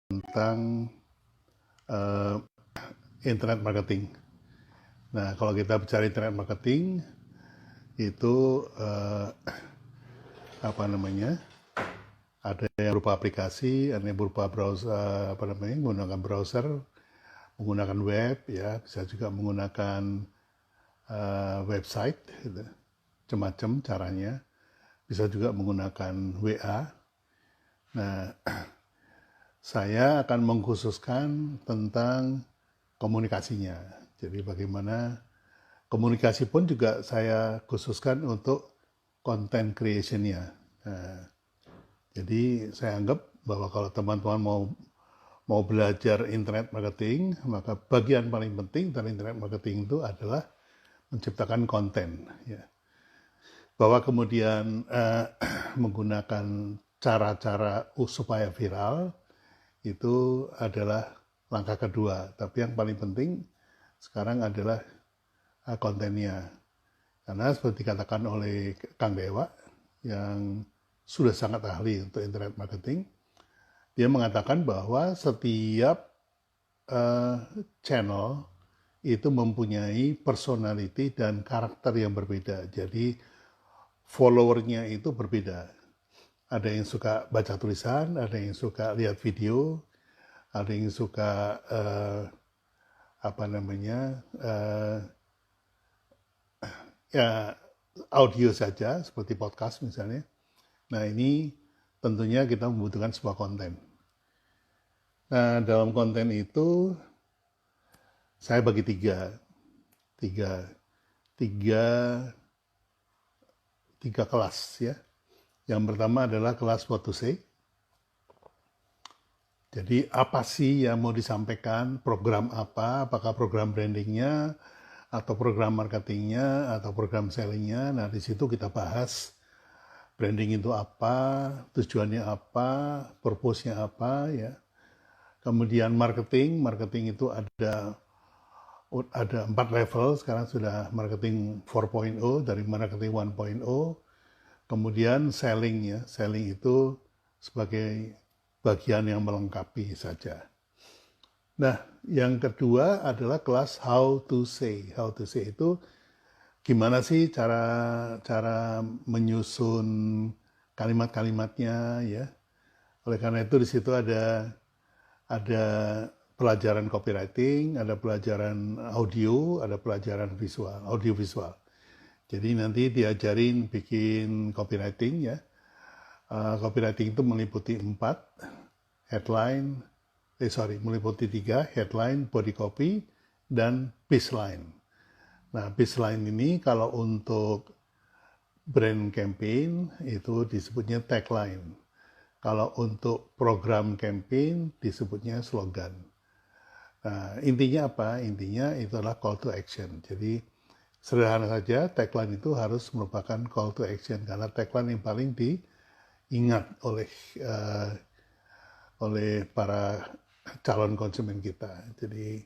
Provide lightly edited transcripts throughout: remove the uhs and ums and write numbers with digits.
tentang uh, internet marketing. Nah, kalau kita bicara internet marketing itu apa namanya? Ada yang berupa aplikasi, ada yang berupa browser, menggunakan browser, menggunakan web, ya, bisa juga menggunakan website, gitu. Macam-macam caranya. Bisa juga menggunakan WA. Nah, saya akan mengkhususkan tentang komunikasinya. Jadi bagaimana komunikasi pun juga saya khususkan untuk content creation-nya. Nah, jadi saya anggap bahwa kalau teman-teman mau belajar internet marketing, maka bagian paling penting dari internet marketing itu adalah menciptakan konten. Ya. Bahwa kemudian menggunakan cara-cara supaya viral itu adalah langkah kedua. Tapi yang paling penting sekarang adalah kontennya. Karena seperti dikatakan oleh Kang Dewa yang sudah sangat ahli untuk internet marketing, dia mengatakan bahwa setiap channel itu mempunyai personality dan karakter yang berbeda. Jadi followernya itu berbeda. Ada yang suka baca tulisan, ada yang suka lihat video, ada yang suka ya audio saja seperti podcast misalnya. Nah, ini tentunya kita membutuhkan sebuah konten. Nah, dalam konten itu saya bagi tiga kelas, ya. Yang pertama adalah kelas what to say. Jadi apa sih yang mau disampaikan, program apa, apakah program brandingnya, atau program marketingnya, atau program sellingnya. Nah, di situ kita bahas branding itu apa, tujuannya apa, purpose-nya apa, ya. Kemudian marketing itu ada 4 level, sekarang sudah marketing 4.0 dari marketing 1.0. Kemudian selling, ya, selling itu sebagai bagian yang melengkapi saja. Nah, yang kedua adalah kelas how to say. How to say itu gimana sih cara menyusun kalimat-kalimatnya, ya. Oleh karena itu di situ ada pelajaran copywriting, ada pelajaran audio, ada pelajaran visual, audio visual. Jadi nanti diajarin bikin copywriting, ya. Copywriting itu meliputi 3, headline, body copy, dan baseline. Nah, baseline ini kalau untuk brand campaign itu disebutnya tagline. Kalau untuk program campaign disebutnya slogan. Nah, intinya apa? Intinya itu adalah call to action. Jadi sederhana saja, tagline itu harus merupakan call to action karena tagline yang paling diingat oleh para calon konsumen kita. Jadi,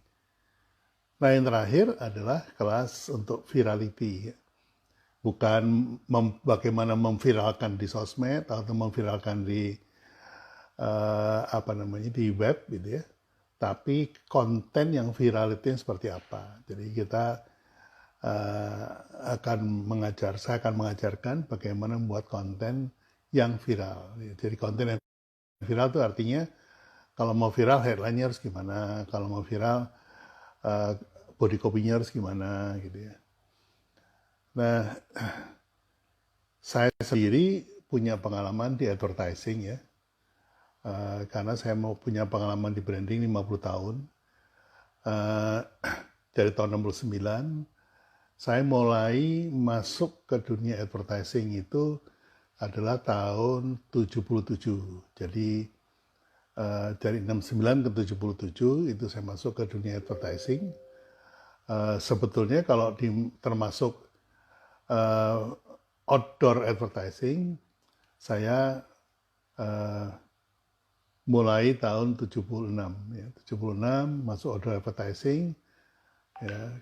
nah yang terakhir adalah kelas untuk virality. Bukan bagaimana memviralkan di sosmed atau memviralkan di di web, gitu ya. Tapi konten yang viral itu seperti apa. Jadi kita saya akan mengajarkan bagaimana membuat konten yang viral. Jadi konten yang viral itu artinya kalau mau viral headline-nya harus gimana, kalau mau viral body copy-nya harus gimana, gitu ya. Nah, saya sendiri punya pengalaman di advertising, ya. Karena saya mau punya pengalaman di branding 50 tahun. Dari tahun 69, saya mulai masuk ke dunia advertising itu adalah tahun 77. Jadi dari 69 ke 77 itu saya masuk ke dunia advertising. Sebetulnya kalau termasuk outdoor advertising, saya mulai tahun 76, ya. 76 masuk outdoor advertising, ya.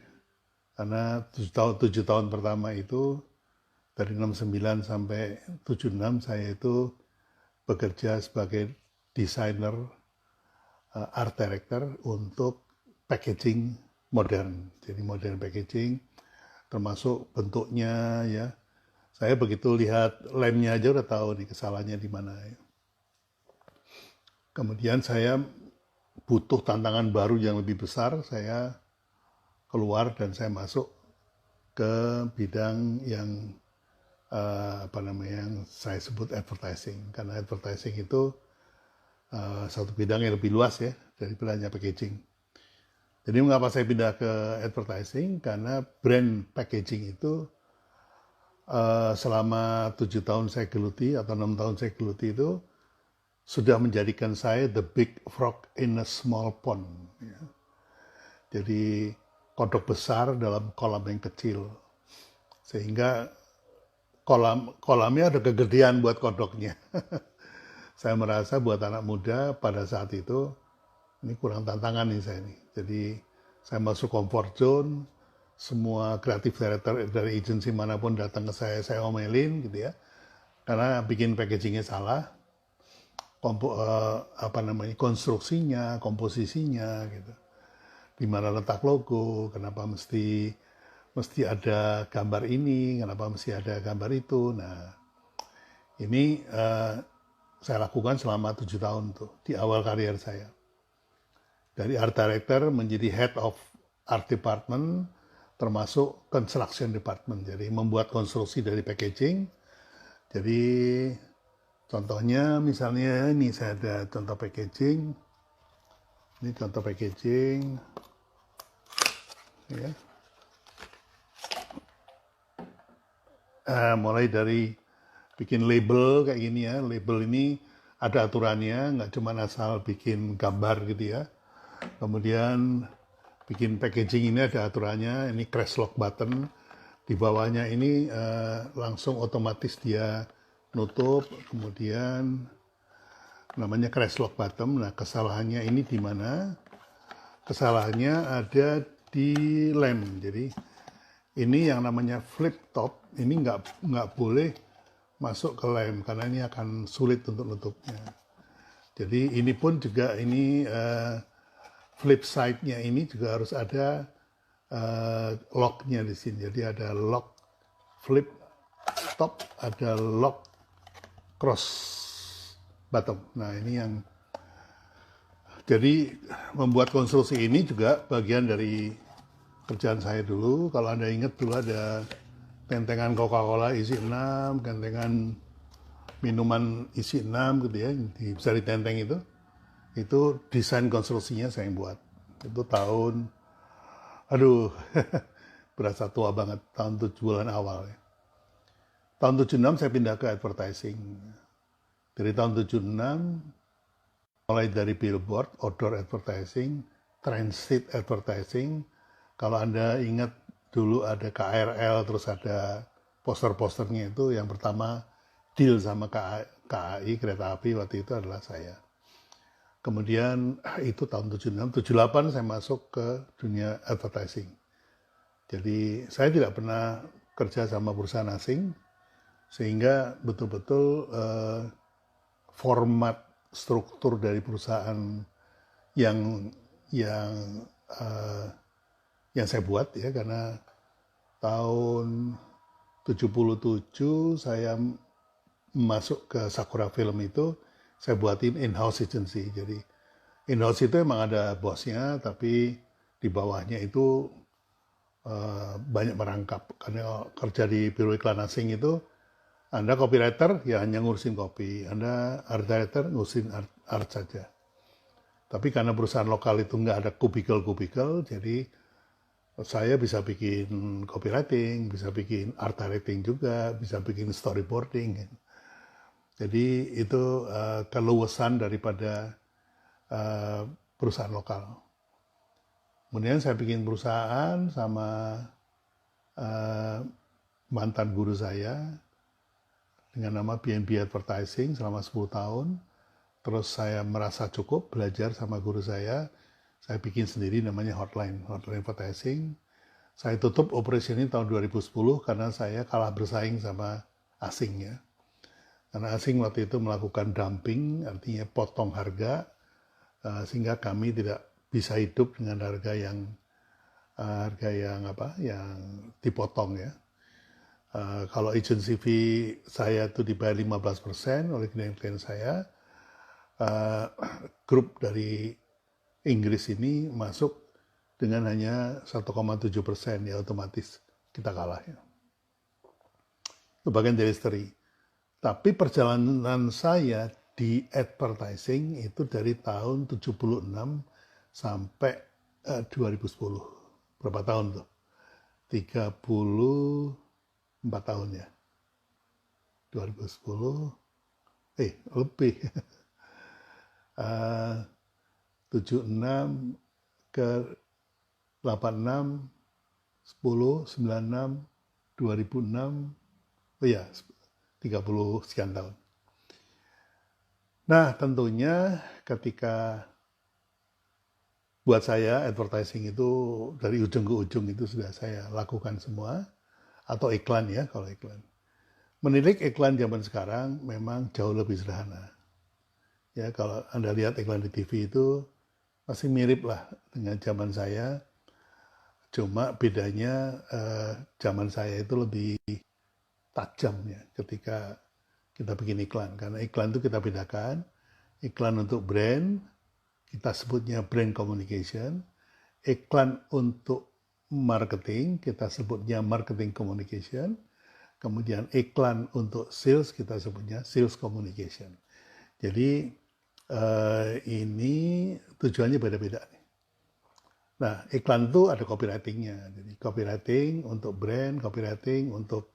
Karena 7 tahun pertama itu dari 69 sampai 76 saya itu bekerja sebagai desainer art director untuk packaging modern. Jadi modern packaging, termasuk bentuknya ya. Saya begitu lihat lemnya aja udah tahu nih kesalahannya di mana ya. Kemudian saya butuh tantangan baru yang lebih besar, saya keluar dan saya masuk ke bidang yang yang saya sebut advertising. Karena advertising itu satu bidang yang lebih luas ya daripada hanya packaging. Jadi mengapa saya pindah ke advertising? Karena brand packaging itu selama 7 tahun saya geluti atau 6 tahun saya geluti itu sudah menjadikan saya the big frog in a small pond. Ya. Jadi kodok besar dalam kolam yang kecil. Sehingga kolamnya ada kegedean buat kodoknya. Saya merasa buat anak muda pada saat itu, ini kurang tantangan nih saya nih. Jadi saya masuk comfort zone, semua kreatif director dari agensi manapun datang ke saya omelin gitu ya. Karena bikin packagingnya salah, konstruksinya, komposisinya gitu. Di mana letak logo, kenapa mesti ada gambar ini, kenapa mesti ada gambar itu. Nah, ini saya lakukan selama 7 tahun tuh di awal karier saya. Dari art director menjadi head of art department, termasuk construction department. Jadi membuat konstruksi dari packaging. Jadi contohnya misalnya ini saya ada contoh packaging. Ini contoh packaging. Ya. Mulai dari bikin label kayak gini ya. Label ini ada aturannya, nggak cuma asal bikin gambar gitu ya. Kemudian bikin packaging ini ada aturannya, ini crash lock button. Di bawahnya ini langsung otomatis dia nutup, kemudian namanya crash lock button. Nah, kesalahannya ini di mana? Kesalahannya ada di lem. Jadi ini yang namanya flip top, ini nggak boleh masuk ke lem karena ini akan sulit untuk nutupnya. Jadi ini pun juga ini flip side-nya ini juga harus ada lock-nya di sini. Jadi ada lock flip top, ada lock cross bottom. Nah ini yang jadi membuat konstruksi ini juga bagian dari kerjaan saya dulu. Kalau Anda ingat dulu ada tentengan Coca-Cola isi 6, tentengan minuman isi 6 gitu ya, bisa ditenteng itu desain konstruksinya saya yang buat. Itu tahun, aduh, berasa tua banget, tahun 7 bulan awal ya. Tahun 76 saya pindah ke advertising. Dari tahun 76, mulai dari billboard, outdoor advertising, transit advertising. Kalau Anda ingat dulu ada KRL, terus ada poster-posternya itu, yang pertama deal sama KAI, kereta api, waktu itu adalah saya. Kemudian itu tahun 76, 78 saya masuk ke dunia advertising. Jadi saya tidak pernah kerja sama perusahaan asing, sehingga betul-betul format struktur dari perusahaan yang saya buat ya, karena tahun 77 saya masuk ke Sakura Film itu, saya buatin in-house agency. Jadi in-house itu emang ada bosnya, tapi di bawahnya itu banyak merangkap. Karena kerja di biro iklan asing itu, Anda copywriter ya hanya ngurusin copy, Anda art director ngurusin art saja. Tapi karena perusahaan lokal itu nggak ada kubikel-kubikel, jadi saya bisa bikin copywriting, bisa bikin art directing juga, bisa bikin storyboarding. Jadi itu keluasan daripada perusahaan lokal. Kemudian saya bikin perusahaan sama mantan guru saya dengan nama BNB Advertising selama 10 tahun. Terus saya merasa cukup belajar sama guru saya bikin sendiri namanya Hotline Advertising. Saya tutup operasi ini tahun 2010 karena saya kalah bersaing sama asing ya. Karena asing waktu itu melakukan dumping, artinya potong harga, sehingga kami tidak bisa hidup dengan harga yang dipotong ya. Kalau agency fee saya itu dibayar 15% oleh klien-klien saya, grup dari Inggris ini masuk dengan hanya 1,7%, ya otomatis kita kalah ya. Itu bagian dari history. Tapi perjalanan saya di advertising itu dari tahun 76 sampai 2010. Berapa tahun tuh? 34 tahun ya. 2010, lebih. 76 ke 86, 10, 96, 2006, 30 sekian tahun. Nah, tentunya ketika buat saya advertising itu dari ujung ke ujung itu sudah saya lakukan semua, atau iklan ya kalau iklan. Menilik iklan zaman sekarang memang jauh lebih sederhana. Ya, kalau Anda lihat iklan di TV itu masih mirip lah dengan zaman saya, cuma bedanya zaman saya itu lebih tajam ya ketika kita bikin iklan. Karena iklan itu kita bedakan, iklan untuk brand, kita sebutnya brand communication, iklan untuk marketing, kita sebutnya marketing communication, kemudian iklan untuk sales, kita sebutnya sales communication. Jadi ini tujuannya beda-beda nih. Nah, iklan itu ada copywriting-nya. Jadi copywriting untuk brand, copywriting untuk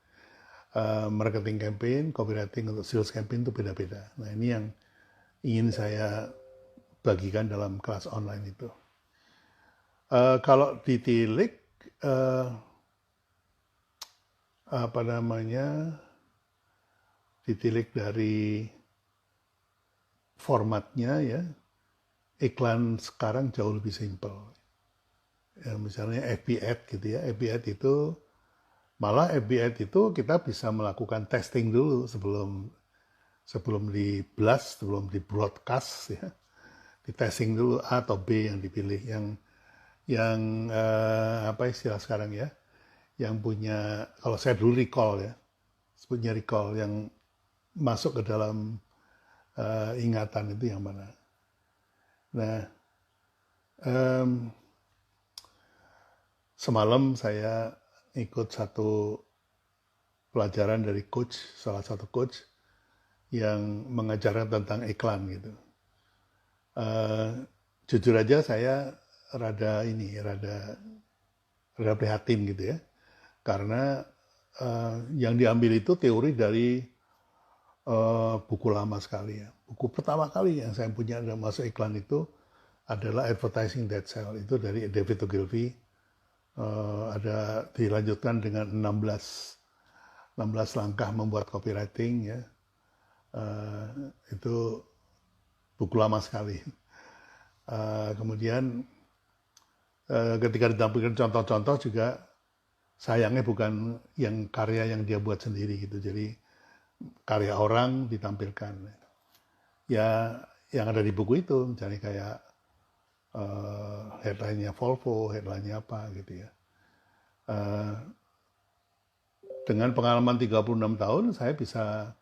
marketing campaign, copywriting untuk sales campaign itu beda-beda. Nah, ini yang ingin saya bagikan dalam kelas online itu. Kalau ditilik ditilik dari formatnya ya, iklan sekarang jauh lebih simpel. Ya, misalnya FB ad gitu ya, FB ad itu malah FB ad itu kita bisa melakukan testing dulu sebelum di blast, sebelum di broadcast ya. Di testing dulu A atau B yang dipilih, yang apa istilah sekarang ya, yang punya, kalau saya dulu recall ya, sebutnya recall, yang masuk ke dalam ingatan itu yang mana. Nah, semalam saya ikut satu pelajaran dari coach, salah satu coach yang mengajarkan tentang iklan gitu. Jujur aja saya rada prihatin gitu ya, karena yang diambil itu teori dari buku lama sekali ya. Buku pertama kali yang saya punya dalam masuk iklan itu adalah Advertising That Sell, itu dari David Ogilvy. Ada dilanjutkan dengan 16 langkah membuat copywriting ya. Itu buku lama sekali. Kemudian ketika ditampilkan contoh-contoh juga sayangnya bukan yang karya yang dia buat sendiri gitu. Jadi karya orang ditampilkan. Ya yang ada di buku itu misalnya kayak headline-nya Volvo, headline-nya apa gitu ya. Dengan pengalaman 36 tahun saya bisa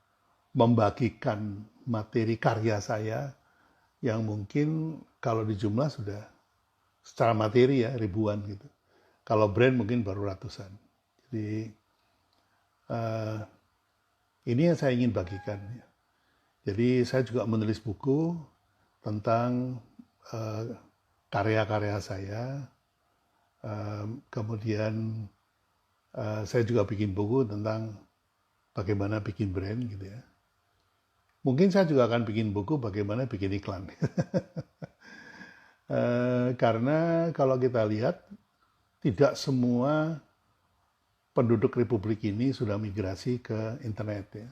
membagikan materi karya saya yang mungkin kalau di jumlah sudah secara materi ya ribuan gitu. Kalau brand mungkin baru ratusan. Jadi ini yang saya ingin bagikan. Jadi saya juga menulis buku tentang karya-karya saya. Kemudian saya juga bikin buku tentang bagaimana bikin brand gitu ya. Mungkin saya juga akan bikin buku bagaimana bikin iklan. Karena kalau kita lihat tidak semua penduduk Republik ini sudah migrasi ke internet ya.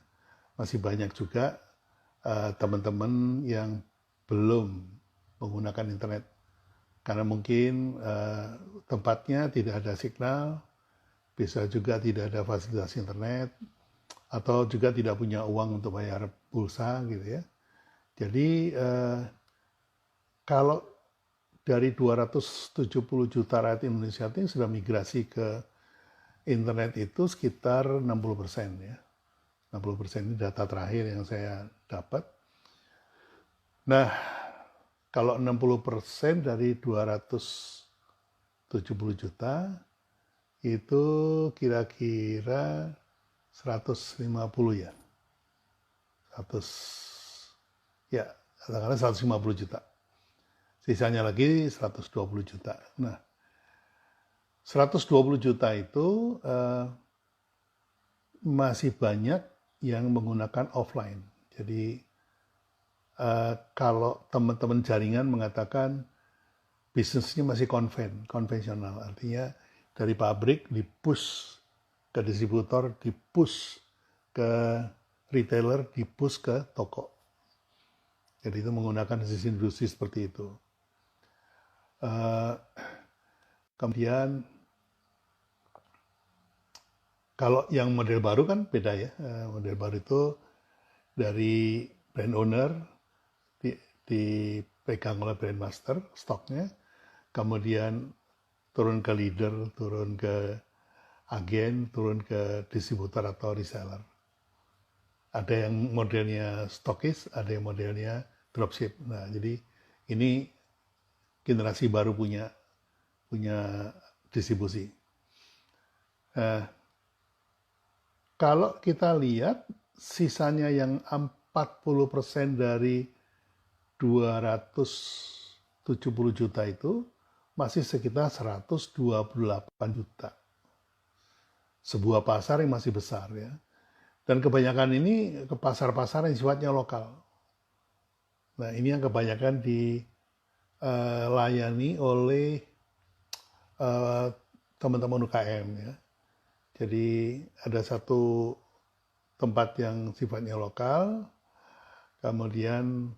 Masih banyak juga teman-teman yang belum menggunakan internet karena mungkin tempatnya tidak ada signal, bisa juga tidak ada fasilitas internet, atau juga tidak punya uang untuk bayar pulsa gitu ya. Jadi kalau dari 270 juta rakyat Indonesia ini sudah migrasi ke internet itu sekitar 60% ya. 60% ini data terakhir yang saya dapat. Nah, kalau 60% dari 270 juta itu kira-kira 150 ya. 100 ya, katakanlah 150 juta. Sisanya lagi 120 juta. Nah, 120 juta itu masih banyak yang menggunakan offline. Jadi kalau teman-teman jaringan mengatakan bisnisnya masih konvensional, artinya dari pabrik di-push ke distributor, di-push ke retailer, di-push ke toko. Jadi itu menggunakan sistem industri seperti itu. Kemudian kalau yang model baru kan beda ya. Model baru itu dari brand owner dipegang oleh brand master stoknya, kemudian turun ke leader, turun ke agen, turun ke distributor atau reseller. Ada yang modelnya stokis, ada yang modelnya dropship. Nah, jadi ini generasi baru punya distribusi. Kalau kita lihat sisanya yang 40% dari 270 juta itu masih sekitar 128 juta. Sebuah pasar yang masih besar ya. Dan kebanyakan ini ke pasar-pasar yang sifatnya lokal. Nah, ini yang kebanyakan dilayani oleh teman-teman UKM ya. Jadi ada satu tempat yang sifatnya lokal, kemudian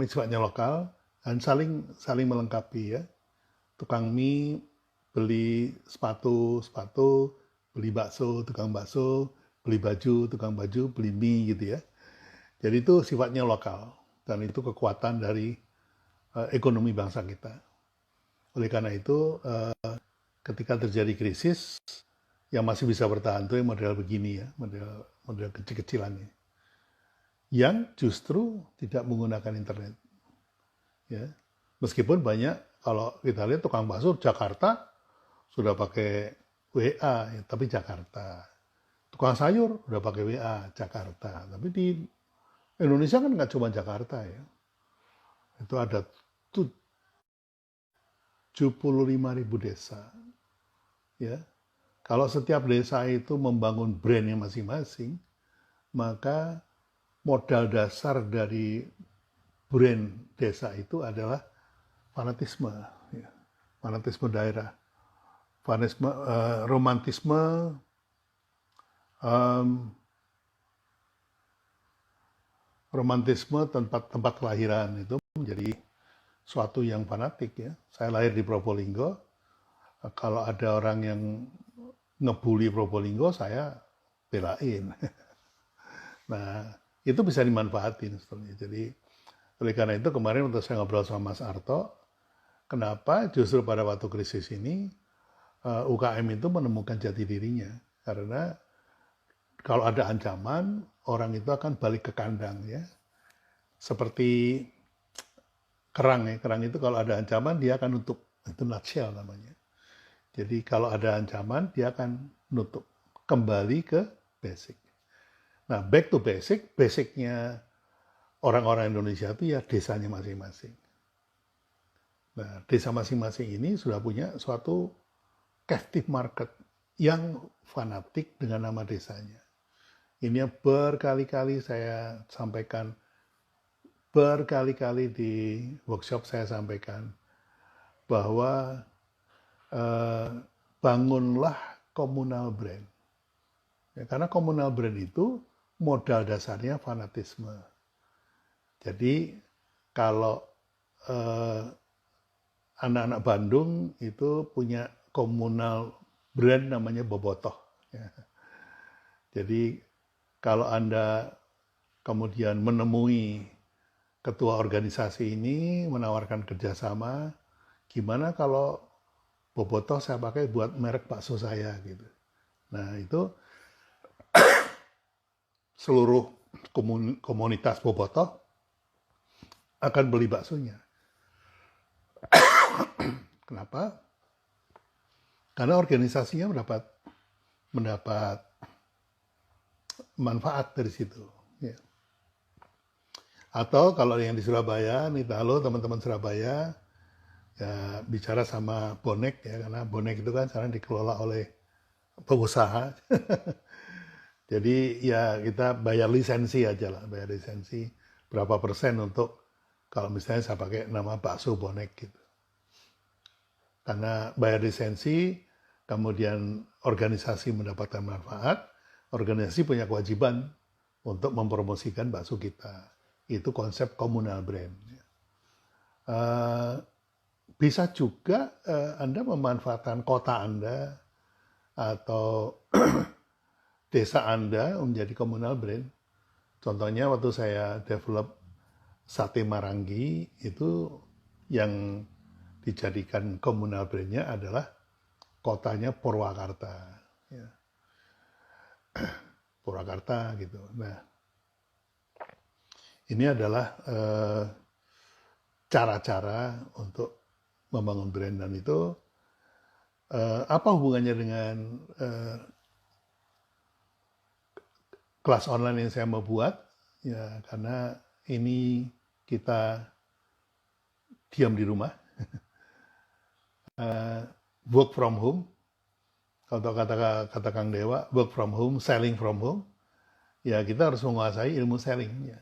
sifatnya lokal dan saling melengkapi ya. Tukang mie beli sepatu, beli bakso, tukang bakso, beli baju, tukang baju, beli mie gitu ya. Jadi itu sifatnya lokal dan itu kekuatan dari ekonomi bangsa kita. Oleh karena itu ketika terjadi krisis yang masih bisa bertahan itu model begini ya, model kecil-kecilan ini. Yang justru tidak menggunakan internet. Ya. Meskipun banyak, kalau kita lihat tukang bakso Jakarta sudah pakai WA, ya, tapi Jakarta. Tukang sayur udah pakai WA, Jakarta. Tapi di Indonesia kan nggak cuma Jakarta ya. Itu ada 75.000 desa. Ya. Kalau setiap desa itu membangun brandnya masing-masing, maka modal dasar dari brand desa itu adalah fanatisme, ya. Fanatisme daerah, fanatisme, romantisme, tempat kelahiran itu menjadi suatu yang fanatik ya. Saya lahir di Probolinggo, kalau ada orang yang ngebully Probolinggo, saya belain. Nah, itu bisa dimanfaatin sebetulnya. Jadi, oleh karena itu kemarin waktu saya ngobrol sama Mas Arto, kenapa justru pada waktu krisis ini UKM itu menemukan jati dirinya. Karena kalau ada ancaman, orang itu akan balik ke kandang ya. Seperti kerang ya, kerang itu kalau ada ancaman dia akan nutup. Itu nutshell namanya. Jadi kalau ada ancaman dia akan nutup. Kembali ke basic. Nah, back to basic, basicnya orang-orang Indonesia itu ya desanya masing-masing. Nah, desa masing-masing ini sudah punya suatu captive market yang fanatik dengan nama desanya. Ini yang berkali-kali saya sampaikan, berkali-kali di workshop saya sampaikan, bahwa bangunlah communal brand. Ya, karena communal brand itu modal dasarnya fanatisme. Jadi kalau anak-anak Bandung itu punya komunal brand namanya Bobotoh. Ya. Jadi kalau Anda kemudian menemui ketua organisasi ini menawarkan kerjasama, gimana kalau bobotoh saya pakai buat merek bakso saya gitu. Nah itu seluruh komunitas bobotoh akan beli baksonya. Kenapa? Karena organisasinya mendapat manfaat dari situ. Ya. Atau kalau yang di Surabaya, nih halo teman-teman Surabaya, ya bicara sama bonek ya, karena bonek itu kan sekarang dikelola oleh pengusaha. Jadi ya kita bayar lisensi aja lah, bayar lisensi berapa persen untuk kalau misalnya saya pakai nama bakso bonek gitu. Karena bayar lisensi, kemudian organisasi mendapatkan manfaat, organisasi punya kewajiban untuk mempromosikan bakso kita. Itu konsep communal brand. Bisa juga Anda memanfaatkan kota Anda atau desa Anda menjadi communal brand. Contohnya waktu saya develop Sate Marangi, itu yang dijadikan communal brand-nya adalah kotanya Purwakarta. Ya. Purwakarta gitu. Nah, ini adalah cara-cara untuk membangun brand, dan itu apa hubungannya dengan kelas online yang saya mau buat? Ya, karena ini kita diam di rumah, work from home. Kalau kata Kang Dewa, work from home, selling from home. Ya kita harus menguasai ilmu selling, ya.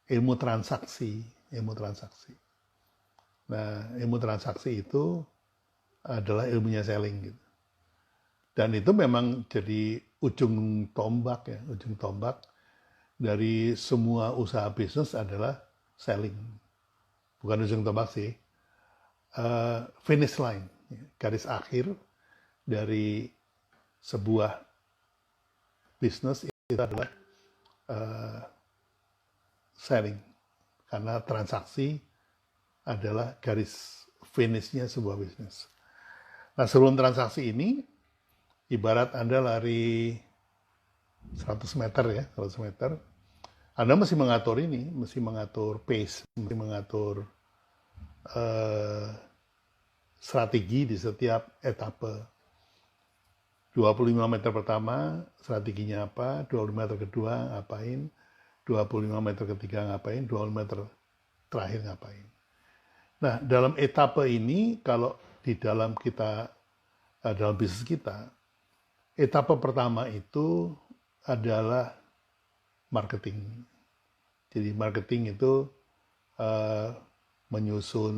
Ilmu transaksi. Nah, ilmu transaksi itu adalah ilmunya selling gitu. Dan itu memang jadi ujung tombak dari semua usaha bisnis adalah selling. Bukan ujung tombak sih, finish line, garis akhir dari sebuah bisnis itu adalah selling. Karena transaksi adalah garis finishnya sebuah bisnis. Nah, sebelum transaksi ini, ibarat Anda lari 100 meter ya, 100 meter, Anda mesti mengatur pace, mesti mengatur strategi di setiap etape. 25 meter pertama strateginya apa, 25 meter kedua ngapain, 25 meter ketiga ngapain, 25 meter terakhir ngapain. Nah, dalam etape ini, kalau di dalam dalam bisnis kita, etape pertama itu adalah marketing. Jadi marketing itu menyusun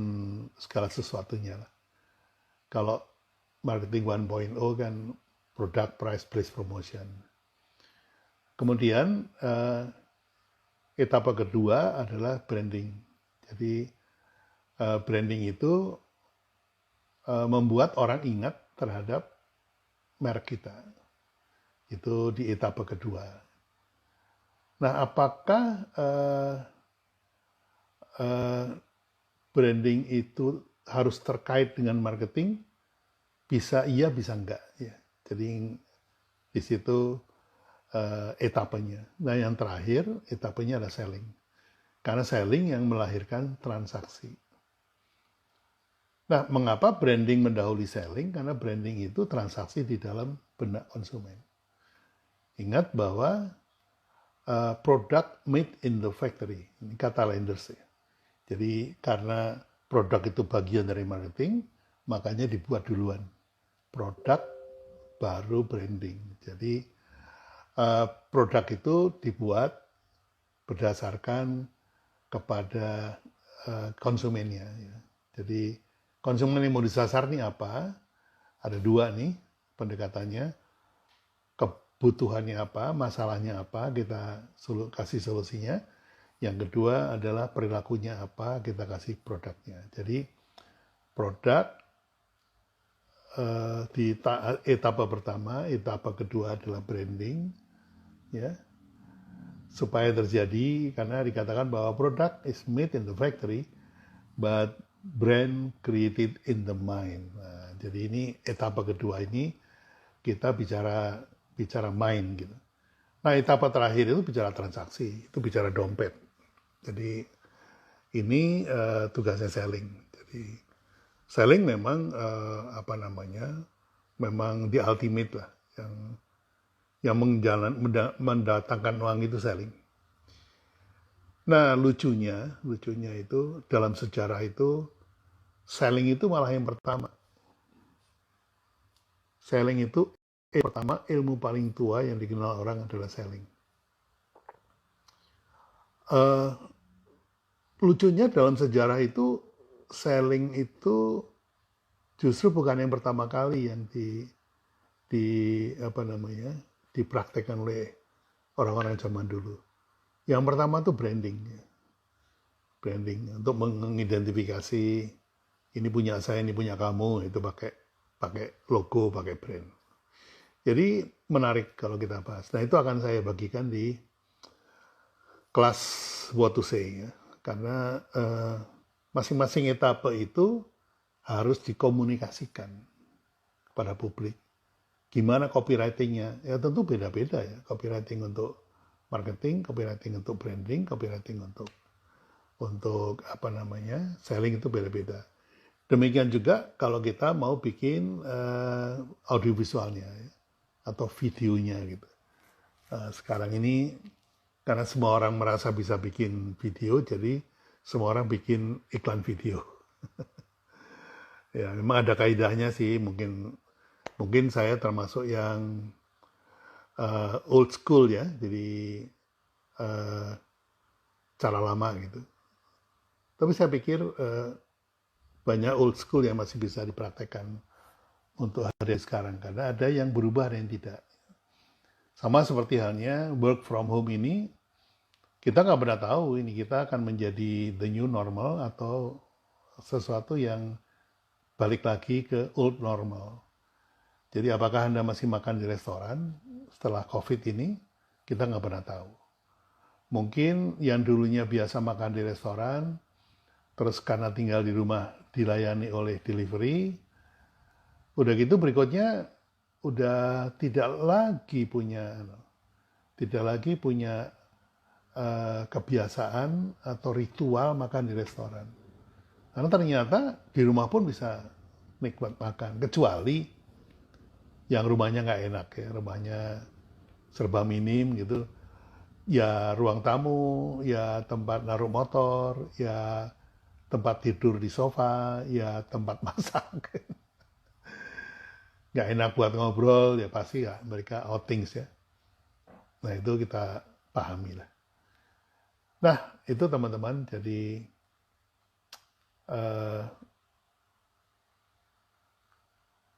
segala sesuatunya lah. Kalau marketing 1.0 kan product, price, place, promotion. Kemudian etapa kedua adalah branding. Jadi branding itu membuat orang ingat terhadap merek kita. Itu di etapa kedua. Nah, apakah branding itu harus terkait dengan marketing? Bisa iya, bisa enggak. Ya. Jadi di situ etapenya. Nah, yang terakhir etapenya adalah selling. Karena selling yang melahirkan transaksi. Nah, mengapa branding mendahului selling? Karena branding itu transaksi di dalam benak konsumen. Ingat bahwa product made in the factory. Ini kata Lenders ya. Jadi karena produk itu bagian dari marketing, makanya dibuat duluan. Produk baru branding. Jadi produk itu dibuat berdasarkan kepada konsumennya. Ya. Jadi konsumen yang mau disasar nih apa? Ada dua nih pendekatannya. Kebutuhannya apa, masalahnya apa, kita kasih solusinya. Yang kedua adalah perilakunya apa, kita kasih produknya. Jadi produk di etapa pertama, etapa kedua adalah branding, ya. supaya terjadi, karena dikatakan bahwa product is made in the factory, but brand created in the mind. Nah, jadi ini etapa kedua ini kita bicara mind gitu. Nah, etapa terakhir itu bicara transaksi, itu bicara dompet. Jadi ini tugasnya selling. Jadi selling memang memang the ultimate lah, yang mendatangkan uang itu selling. Nah, lucunya itu dalam sejarah itu selling itu malah yang pertama. Selling itu pertama, ilmu paling tua yang dikenal orang adalah selling. Lucunya dalam sejarah itu selling itu justru bukan yang pertama kali yang dipraktekkan oleh orang-orang zaman dulu. Yang pertama itu branding untuk mengidentifikasi ini punya saya, ini punya kamu, itu pakai logo, pakai brand. Jadi menarik kalau kita bahas. Nah, itu akan saya bagikan di kelas what to say ya. Karena masing-masing etape itu harus dikomunikasikan kepada publik. Gimana copywriting-nya? Ya tentu beda-beda ya. Copywriting untuk marketing, copywriting untuk branding, copywriting untuk selling itu beda-beda. Demikian juga kalau kita mau bikin audiovisualnya ya, atau videonya gitu. Sekarang ini karena semua orang merasa bisa bikin video, jadi semua orang bikin iklan video. Ya, memang ada kaidahnya sih. Mungkin saya termasuk yang old school ya, jadi cara lama gitu. Tapi saya pikir banyak old school yang masih bisa dipraktekkan untuk hari sekarang, karena ada yang berubah, ada yang tidak. Sama seperti halnya work from home ini, kita nggak pernah tahu ini kita akan menjadi the new normal atau sesuatu yang balik lagi ke old normal. Jadi apakah Anda masih makan di restoran setelah COVID ini? Kita nggak pernah tahu. Mungkin yang dulunya biasa makan di restoran, terus karena tinggal di rumah dilayani oleh delivery, udah gitu berikutnya udah tidak lagi punya kebiasaan atau ritual makan di restoran. Karena ternyata di rumah pun bisa nikmat makan, kecuali yang rumahnya nggak enak ya, rumahnya serba minim gitu. Ya ruang tamu, ya tempat naruh motor, ya tempat tidur di sofa, ya tempat masak. Nggak enak buat ngobrol, ya pasti ya mereka outings ya. Nah itu kita pahami lah. Nah itu teman-teman, jadi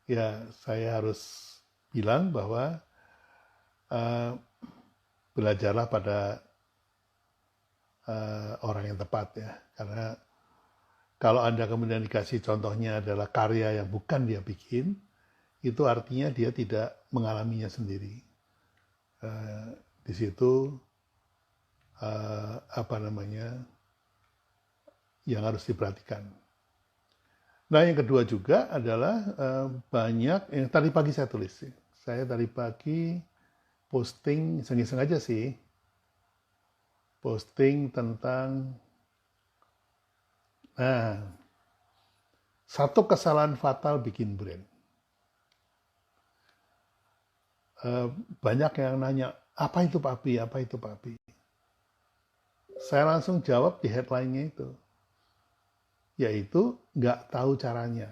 ya saya harus bilang bahwa belajarlah pada orang yang tepat ya. Karena kalau Anda kemudian dikasih contohnya adalah karya yang bukan dia bikin, itu artinya dia tidak mengalaminya sendiri. Di situ yang harus diperhatikan. Nah yang kedua juga adalah banyak yang tadi pagi saya tulis. Saya tadi pagi posting iseng-iseng aja sih, posting tentang satu kesalahan fatal bikin brand. Banyak yang nanya, apa itu Pak Pi? Apa itu Pak Pi? Saya langsung jawab di headline-nya itu, yaitu nggak tahu caranya.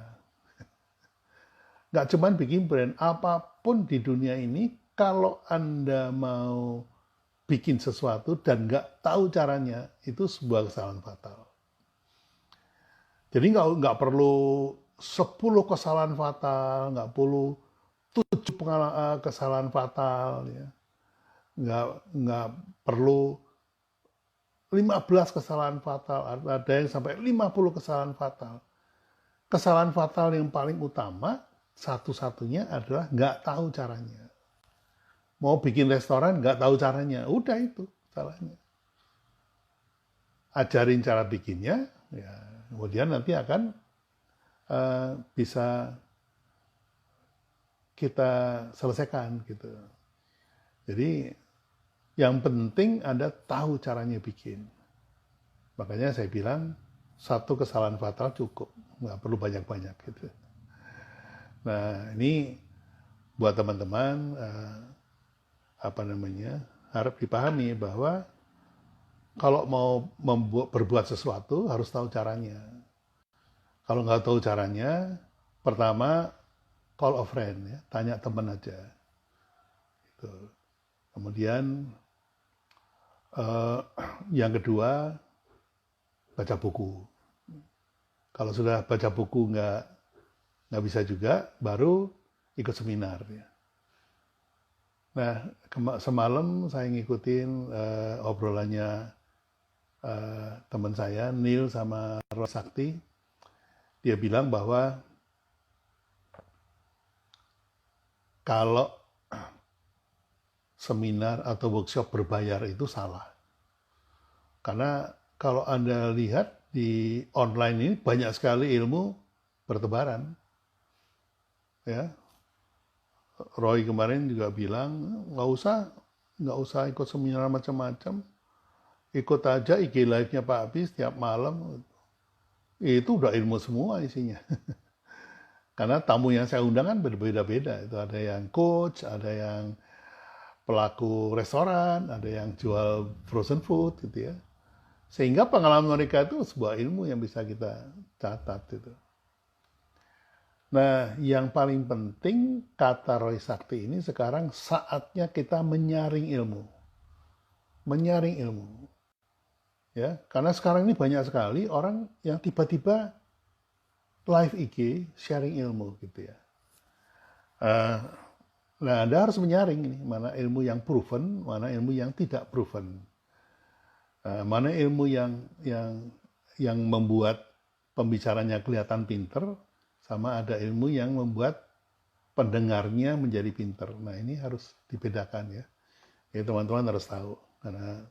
Nggak cuma bikin brand, apapun di dunia ini, kalau Anda mau bikin sesuatu dan nggak tahu caranya, itu sebuah kesalahan fatal. Jadi nggak perlu 10 kesalahan fatal, nggak perlu 7 kesalahan fatal, ya. Nggak perlu 15 kesalahan fatal, ada yang sampai 50 kesalahan fatal. Kesalahan fatal yang paling utama, satu-satunya adalah nggak tahu caranya. Mau bikin restoran nggak tahu caranya, udah itu, salahnya. Ajarin cara bikinnya, ya, kemudian nanti akan bisa kita selesaikan gitu. Jadi yang penting Anda tahu caranya bikin. Makanya saya bilang satu kesalahan fatal cukup, nggak perlu banyak-banyak gitu. Nah ini buat teman-teman harap dipahami bahwa kalau mau berbuat sesuatu harus tahu caranya. Kalau nggak tahu caranya, pertama call a friend, ya, tanya teman aja. Gitu. Kemudian yang kedua baca buku. Kalau sudah baca buku nggak bisa juga, baru ikut seminar. Ya. Nah semalam saya ngikutin obrolannya teman saya Neil sama Roy Sakti. Dia bilang bahwa kalau seminar atau workshop berbayar itu salah. Karena kalau Anda lihat di online ini banyak sekali ilmu bertebaran. Ya. Roy kemarin juga bilang nggak usah ikut seminar macam-macam. Ikut aja IG live-nya Pak Abi setiap malam. Itu udah ilmu semua isinya. Karena tamu yang saya undang kan berbeda-beda. Itu ada yang coach, ada yang pelaku restoran, ada yang jual frozen food gitu ya. Sehingga pengalaman mereka itu sebuah ilmu yang bisa kita catat gitu. Nah, yang paling penting kata Roy Sakti ini sekarang saatnya kita menyaring ilmu. Menyaring ilmu. Ya, karena sekarang ini banyak sekali orang yang tiba-tiba live IG sharing ilmu gitu ya. Nah, Anda harus menyaring ini mana ilmu yang proven, mana ilmu yang tidak proven. Mana ilmu yang membuat pembicaranya kelihatan pinter, sama ada ilmu yang membuat pendengarnya menjadi pinter. Nah, ini harus dibedakan ya. Jadi teman-teman harus tahu karena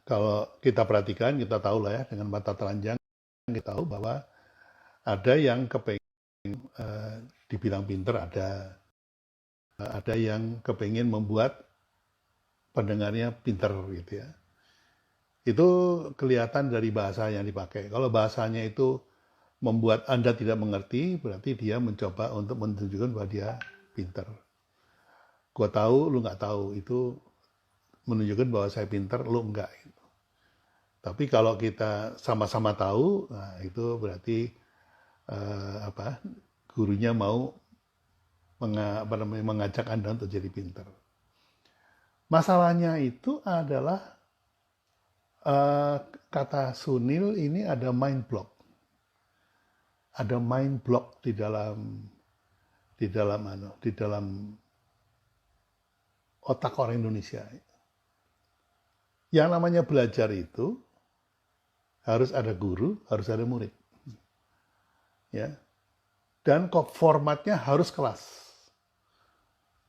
kalau kita perhatikan, kita tahu lah ya dengan mata telanjang kita tahu bahwa ada yang kepengen dibilang pinter, ada yang kepengen membuat pendengarnya pinter gitu ya. Itu kelihatan dari bahasa yang dipakai. Kalau bahasanya itu membuat Anda tidak mengerti, berarti dia mencoba untuk menunjukkan bahwa dia pinter. Gua tahu, lu nggak tahu, itu menunjukkan bahwa saya pinter, lu enggak. Gitu. Tapi kalau kita sama-sama tahu, nah itu berarti gurunya mau mengajak Anda untuk jadi pinter. Masalahnya itu adalah kata Sunil ini ada mind block. Ada mind block di dalam otak orang Indonesia. Yang namanya belajar itu harus ada guru, harus ada murid. Ya. Dan formatnya harus kelas.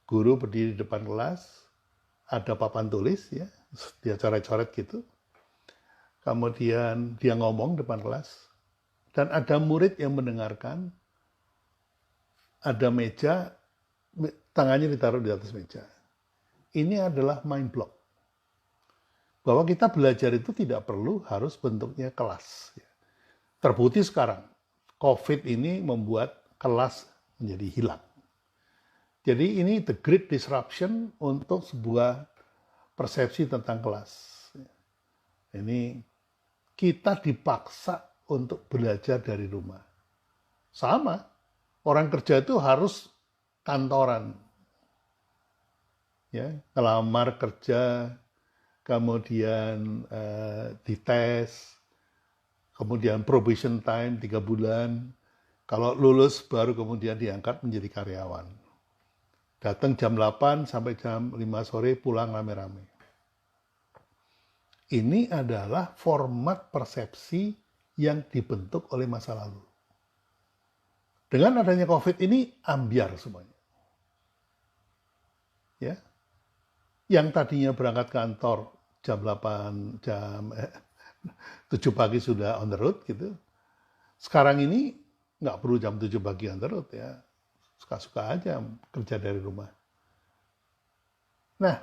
Guru berdiri di depan kelas, ada papan tulis ya, dia coret-coret gitu. Kemudian dia ngomong depan kelas dan ada murid yang mendengarkan. Ada meja, tangannya ditaruh di atas meja. Ini adalah mind block. Bahwa kita belajar itu tidak perlu harus bentuknya kelas. Terbukti sekarang, COVID ini membuat kelas menjadi hilang. Jadi ini the great disruption untuk sebuah persepsi tentang kelas. Ini kita dipaksa untuk belajar dari rumah. Sama, orang kerja itu harus kantoran. Ya, ngelamar kerja, kemudian dites, kemudian probation time 3 bulan. Kalau lulus baru kemudian diangkat menjadi karyawan. Datang jam 8 sampai jam 5 sore, pulang rame-rame. Ini adalah format persepsi yang dibentuk oleh masa lalu. Dengan adanya COVID ini ambiar semuanya. Ya. yang tadinya berangkat kantor jam 7 pagi sudah on the road gitu. Sekarang ini nggak perlu jam 7 pagi on the road ya. Suka-suka aja kerja dari rumah. Nah,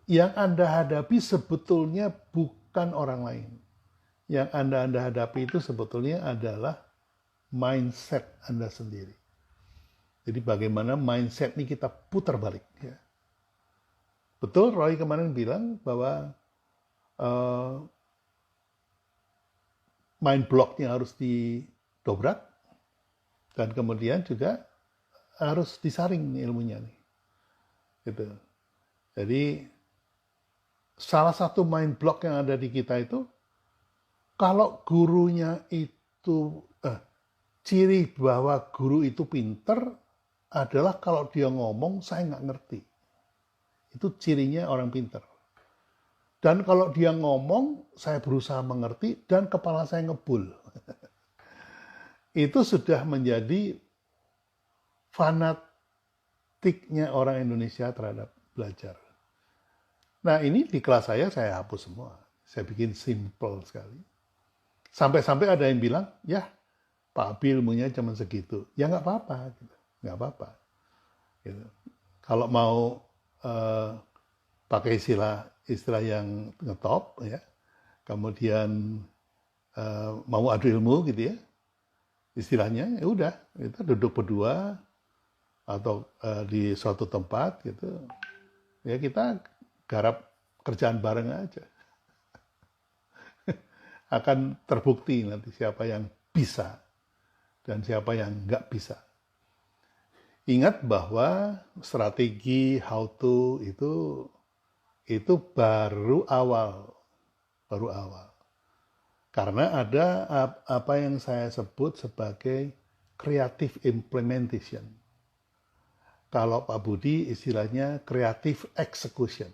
yang Anda hadapi sebetulnya bukan orang lain. Yang Anda hadapi itu sebetulnya adalah mindset Anda sendiri. Jadi bagaimana mindset ini kita putar balik. Ya. Betul Roy kemarin bilang bahwa mind block-nya harus didobrak dan kemudian juga harus disaring ilmunya nih. Gitu. Jadi salah satu mind block yang ada di kita itu kalau gurunya itu ciri bahwa guru itu pinter adalah kalau dia ngomong saya nggak ngerti. Itu cirinya orang pinter. Dan kalau dia ngomong, saya berusaha mengerti dan kepala saya ngebul. Itu sudah menjadi fanatiknya orang Indonesia terhadap belajar. Nah ini di kelas saya hapus semua. Saya bikin simple sekali. Sampai-sampai ada yang bilang, ya Pak Abi ilmunya cuma segitu. Ya nggak apa-apa. Gitu. Nggak apa-apa. Gitu. Kalau mau pakai istilah yang ngetop, ya, kemudian mau adu ilmu gitu ya, istilahnya ya udah kita duduk berdua atau di suatu tempat gitu, ya kita garap kerjaan bareng aja. Akan terbukti nanti siapa yang bisa dan siapa yang nggak bisa. Ingat bahwa strategi how to itu baru awal. Karena ada apa yang saya sebut sebagai creative implementation. Kalau Pak Budi istilahnya creative execution.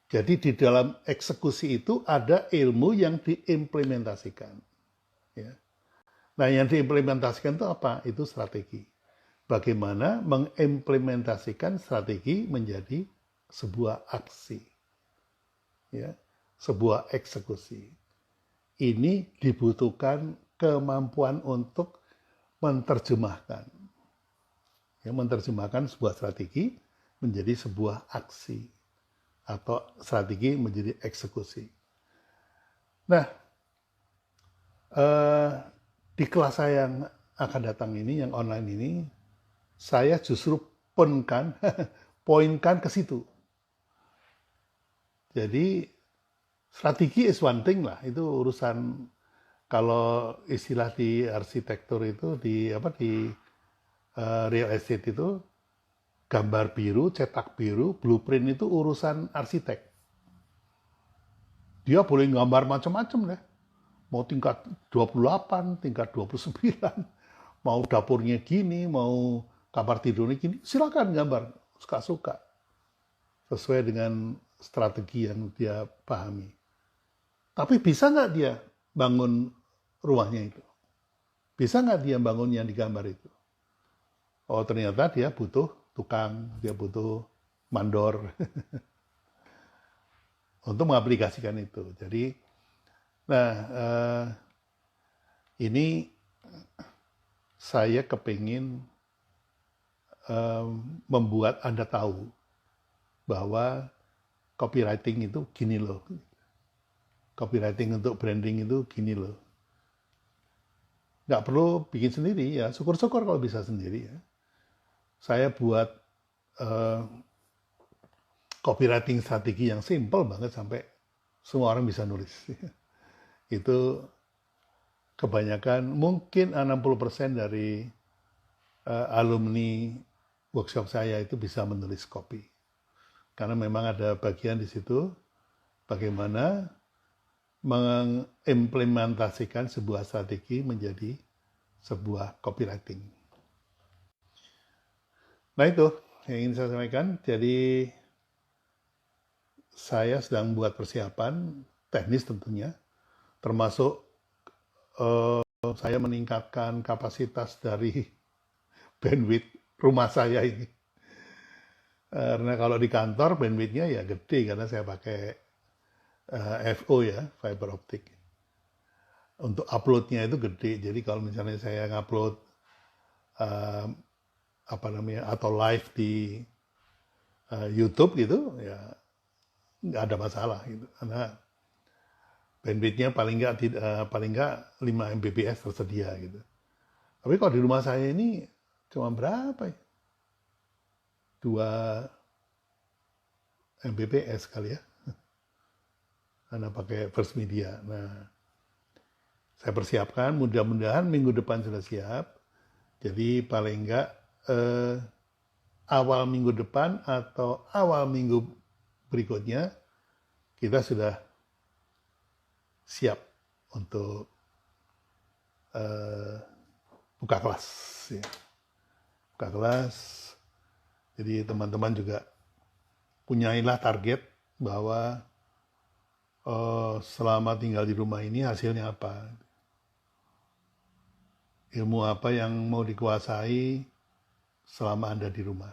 Jadi di dalam eksekusi itu ada ilmu yang diimplementasikan. Ya. Nah yang diimplementasikan itu apa? Itu strategi. Bagaimana mengimplementasikan strategi menjadi sebuah aksi. Ya, sebuah eksekusi. Ini dibutuhkan kemampuan untuk menerjemahkan. Ya, menerjemahkan sebuah strategi menjadi sebuah aksi. Atau strategi menjadi eksekusi. Nah, di kelas saya yang akan datang ini, yang online ini, saya justru poinkan ke situ. Jadi, strategi is one thing lah, itu urusan kalau istilah di arsitektur itu, di real estate itu, gambar biru, cetak biru, blueprint itu urusan arsitek. Dia boleh gambar macam-macam deh. Mau tingkat 28, tingkat 29, mau dapurnya gini, mau kamar tidurnya gini, silakan gambar, suka-suka. Sesuai dengan strategi yang dia pahami. Tapi bisa nggak dia bangun rumahnya itu? Bisa nggak dia bangun yang digambar itu? Oh ternyata dia butuh tukang, dia butuh mandor untuk mengaplikasikan itu. Jadi, nah ini saya kepingin membuat Anda tahu bahwa copywriting itu gini loh. Copywriting untuk branding itu gini loh. Nggak perlu bikin sendiri ya, syukur-syukur kalau bisa sendiri ya. Saya buat copywriting strategi yang simple banget sampai semua orang bisa nulis. Itu kebanyakan, mungkin 60% dari alumni workshop saya itu bisa menulis copy. Karena memang ada bagian di situ bagaimana mengimplementasikan sebuah strategi menjadi sebuah copywriting. Nah itu yang ingin saya sampaikan. Jadi saya sedang buat persiapan teknis tentunya, termasuk saya meningkatkan kapasitas dari bandwidth rumah saya ini. Karena kalau di kantor bandwidth-nya ya gede karena saya pakai FO ya, fiber optic. Untuk upload-nya itu gede. Jadi kalau misalnya saya ngupload apa namanya atau live di YouTube gitu, ya nggak ada masalah gitu. Karena bandwidth-nya paling nggak 5 Mbps tersedia gitu. Tapi kalau di rumah saya ini cuma berapa ya? 2 Mbps kali ya. Karena pakai First Media. Nah, saya persiapkan, mudah-mudahan minggu depan sudah siap. Jadi paling enggak awal minggu depan atau awal minggu berikutnya kita sudah siap untuk buka kelas. Ya. Buka kelas. Jadi teman-teman juga punyailah target bahwa selama tinggal di rumah ini hasilnya apa. Ilmu apa yang mau dikuasai selama Anda di rumah.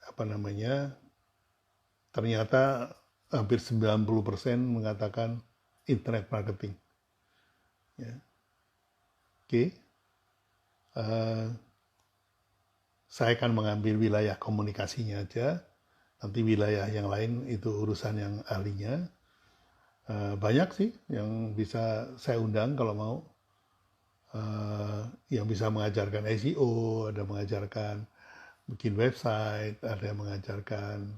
Apa namanya, ternyata hampir 90% mengatakan internet marketing. Ya. Oke. Saya akan mengambil wilayah komunikasinya aja. Nanti wilayah yang lain itu urusan yang ahlinya. Banyak sih yang bisa saya undang kalau mau. Yang bisa mengajarkan SEO, ada mengajarkan bikin website, ada yang mengajarkan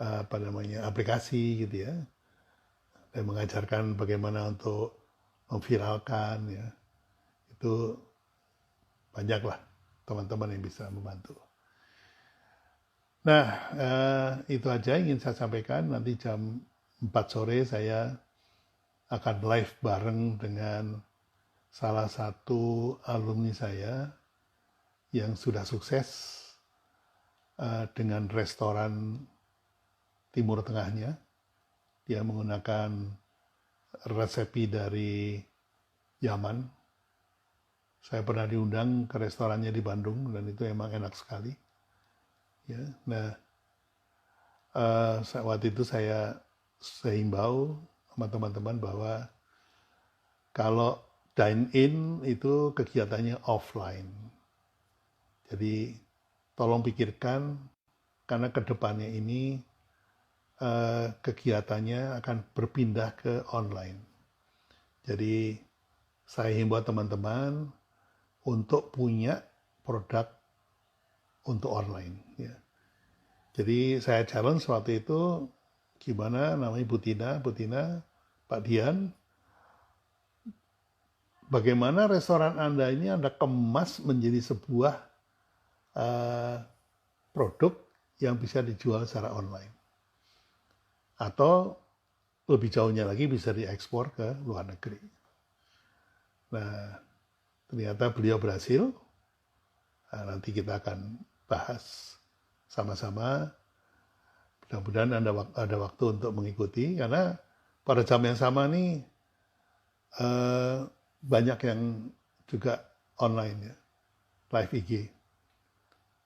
apa namanya aplikasi gitu ya. Ada yang mengajarkan bagaimana untuk memviralkan ya. Itu banyak lah teman-teman yang bisa membantu. Nah, itu aja yang ingin saya sampaikan. Nanti jam 4 sore saya akan live bareng dengan salah satu alumni saya yang sudah sukses dengan restoran Timur Tengahnya. Dia menggunakan resepi dari Yaman. Saya pernah diundang ke restorannya di Bandung dan itu emang enak sekali. Ya, nah waktu itu saya himbau sama teman-teman bahwa kalau dine-in itu kegiatannya offline. Jadi tolong pikirkan karena kedepannya ini kegiatannya akan berpindah ke online. Jadi saya himbau teman-teman untuk punya produk untuk online. Ya. Jadi saya challenge waktu itu gimana namanya Bu Tina, Pak Dian, bagaimana restoran Anda ini Anda kemas menjadi sebuah produk yang bisa dijual secara online. Atau lebih jauhnya lagi bisa diekspor ke luar negeri. Nah, ternyata beliau berhasil. Nah, nanti kita akan bahas sama-sama. Mudah-mudahan ada waktu untuk mengikuti karena pada jam yang sama nih banyak yang juga online ya, live IG.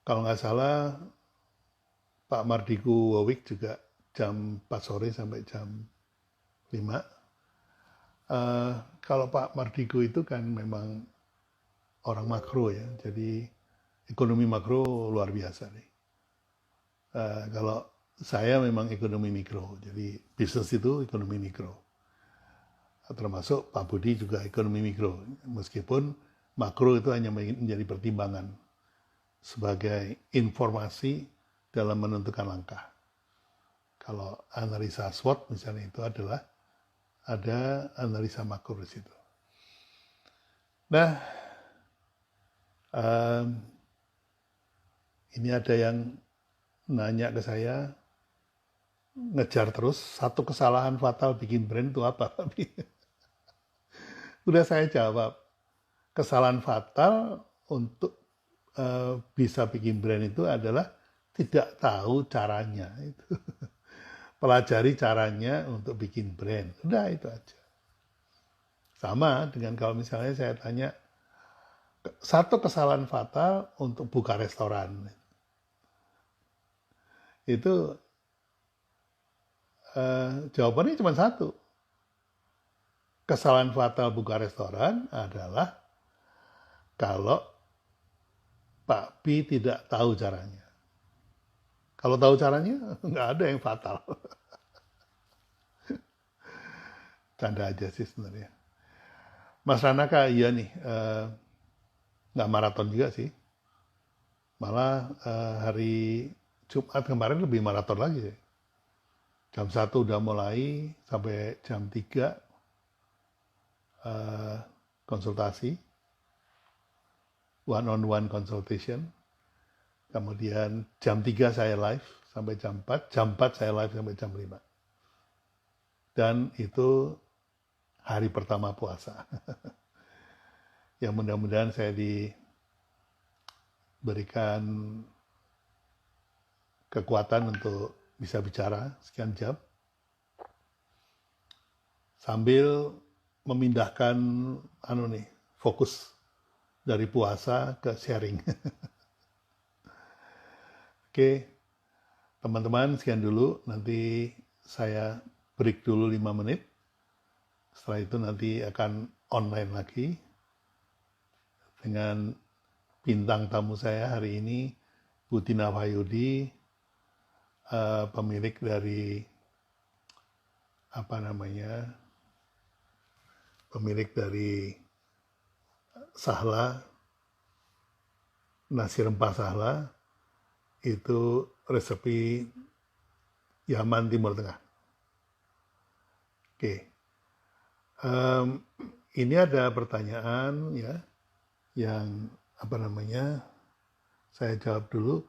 Kalau nggak salah Pak Mardigu Wawik juga jam 4 sore sampai jam 5. Kalau Pak Mardigu itu kan memang orang makro ya, jadi ekonomi makro luar biasa nih. Kalau saya memang ekonomi mikro, jadi bisnis itu ekonomi mikro. Termasuk Pak Budi juga ekonomi mikro, meskipun makro itu hanya menjadi pertimbangan sebagai informasi dalam menentukan langkah. Kalau analisa SWOT misalnya itu adalah ada analisa makro di situ. Nah, ini ada yang nanya ke saya, ngejar terus, satu kesalahan fatal bikin brand itu apa? Udah saya jawab, kesalahan fatal untuk bisa bikin brand itu adalah tidak tahu caranya. Itu. Pelajari caranya untuk bikin brand. Udah itu aja. Sama dengan kalau misalnya saya tanya, Satu kesalahan fatal untuk buka restoran. Itu jawabannya cuma satu. Kesalahan fatal buka restoran adalah kalau Pak B tidak tahu caranya. Kalau tahu caranya, nggak ada yang fatal. Canda aja sih sebenarnya. Mas Ranaka, iya nih, nggak maraton juga sih. Malah hari Jumat kemarin lebih maraton lagi sih. Jam 1 udah mulai sampai jam 3 konsultasi, one on one consultation. Kemudian jam 3 saya live sampai jam 4, jam 4 saya live sampai jam 5. Dan itu hari pertama puasa. Yang mudah-mudahan saya diberikan kekuatan untuk bisa bicara sekian jam sambil memindahkan fokus dari puasa ke sharing. Oke, teman-teman sekian dulu. Nanti saya break dulu 5 menit. Setelah itu nanti akan online lagi dengan bintang tamu saya hari ini, Bu Tina Wahyudi, pemilik dari pemilik dari Sahla, nasi rempah Sahla, itu resepi Yaman Timur Tengah. Oke, ini ada pertanyaan ya, yang saya jawab dulu.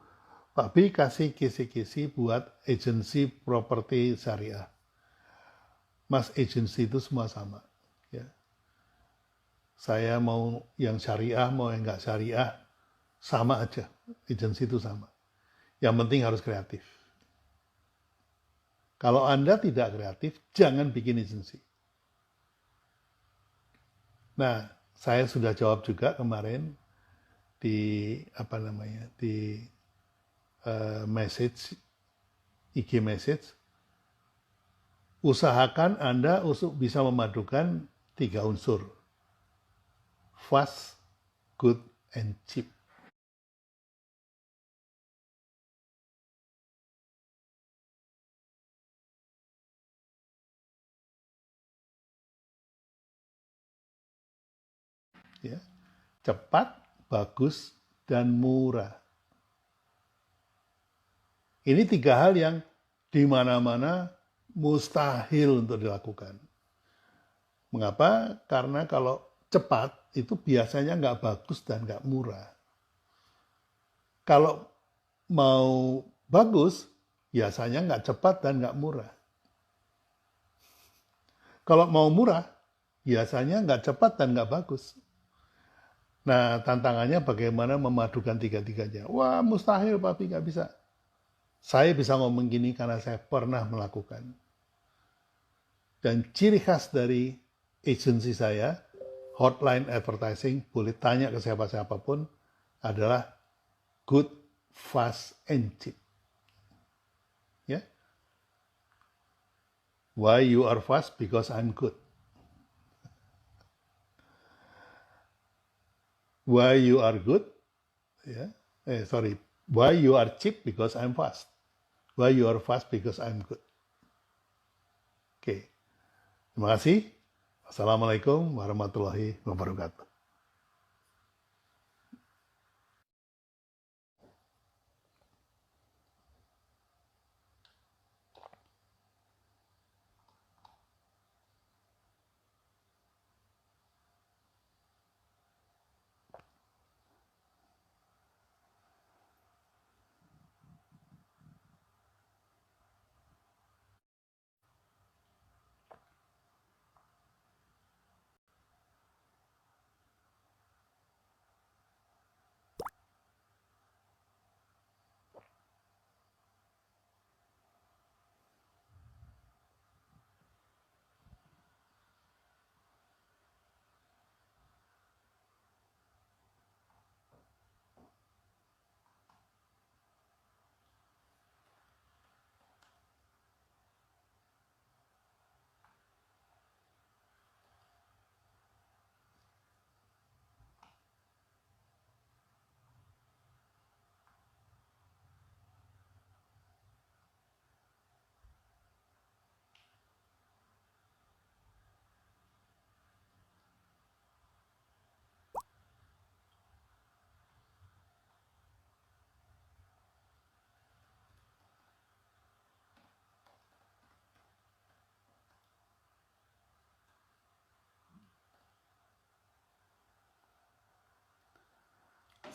Pak B kasih kisi-kisi buat agensi properti syariah. Mas, agensi itu semua sama. Ya. Saya mau yang syariah, mau yang nggak syariah, sama aja. Agensi itu sama. Yang penting harus kreatif. Kalau Anda tidak kreatif, jangan bikin agensi. Nah, saya sudah jawab juga kemarin di message, IG message. Usahakan Anda bisa memadukan 3 unsur. Fast, good, and cheap. Ya. Cepat, bagus, dan murah. Ini 3 hal yang di mana-mana mustahil untuk dilakukan. Mengapa? Karena kalau cepat itu biasanya nggak bagus dan nggak murah. Kalau mau bagus, biasanya nggak cepat dan nggak murah. Kalau mau murah, biasanya nggak cepat dan nggak bagus. Nah, tantangannya bagaimana memadukan tiga-tiganya. Wah, mustahil, Papi, nggak bisa. Saya bisa ngomong gini karena saya pernah melakukan. Dan ciri khas dari agensi saya, hotline advertising, boleh tanya ke siapa-siapapun, adalah good, fast, and cheap. Ya. Why you are fast? Because I'm good. Why you are good? Ya. Why you are cheap? Because I'm fast. Why you are fast? Because I'm good. Oke. Terima kasih. Assalamualaikum warahmatullahi wabarakatuh.